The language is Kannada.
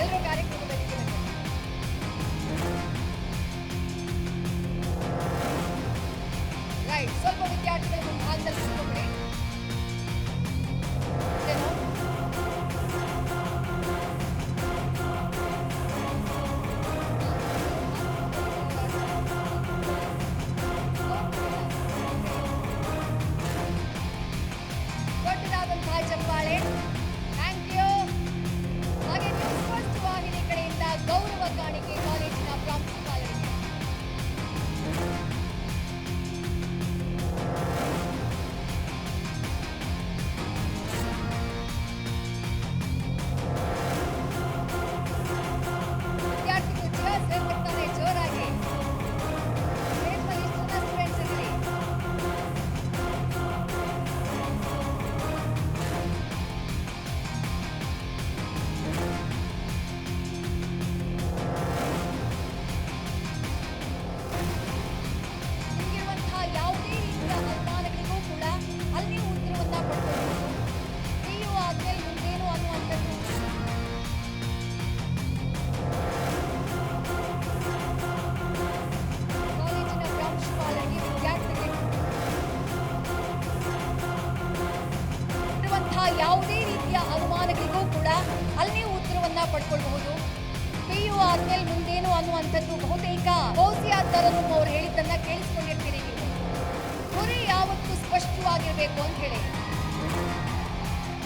ಎಲ್ಲರೂ ಕಾರ್ಯಕ್ರಮದಲ್ಲಿ ರೈಟ್. ಸ್ವಲ್ಪ ವಿದ್ಯಾರ್ಥಿಗಳು ಮುಂಭಾಗದಲ್ಲಿ ಕೂತ್ಕೊಳ್ಳಿ. ದೊಡ್ಡದಾದಂತಹ ಚಪ್ಪಾಳೆ. Thank you. ಹಾಗೆ ನ್ಯೂಸ್ ಫಸ್ಟ್ ವಾಹಿನಿ ಕಡೆಯಿಂದ ಗೌರವ ಕಾಣಿಕೆ ಕಾಲೇಜಿನ ಪ್ರಾಂಶುಪಾಲರಿಗೆ. ವಿದ್ಯಾರ್ಥಿಗಳು ಚೇರ್ಸ್ ಹೇಳ್ತಾರೆ ಜೋರಾಗಿ. ಸ್ಟೂಡೆಂಟ್ಸ್ ಇರಲಿ. ನಿಮಗಿರುವಂತಹ ಯಾವುದೇ ರೀತಿಯ ಅನುಮಾನಗಳಿಗೂ ಕೂಡ ಅಲ್ಲಿ ಉತ್ತರವನ್ನ ಪಡ್ಕೊಳ್ಬಹುದು. PU ಆದ್ಮೇಲೆ ಮುಂದೇನು ಅನ್ನುವಂಥದ್ದು ಕಾಲೇಜಿನ ಪ್ರಾಂಶುಪಾಲರಿಗೆ ವಿದ್ಯಾರ್ಥಿಗಳಿಗೆ ಇರುವಂತಹ ಯಾವುದೇ ರೀತಿಯ ಅನುಮಾನಗಳಿಗೂ ಕೂಡ ಅಲ್ಲಿ ಉತ್ತರವನ್ನ ಪಡ್ಕೊಳ್ಬಹುದು. PU ಆದ್ಮೇಲೆ ಮುಂದೇನು ಅನ್ನುವಂಥದ್ದು ಬಹುತೇಕ ಫೌಜಿಯಾ ತರನ್ನುಮ್ ಅವರು ಹೇಳಿದ್ದನ್ನ ಕೇಳಿಸ್ಕೊಂಡಿರ್ತೀರಿ ನೀವು. ಗುರಿ ಯಾವತ್ತೂ ಸ್ಪಷ್ಟವಾಗಿರ್ಬೇಕು ಅಂತ ಹೇಳಿ.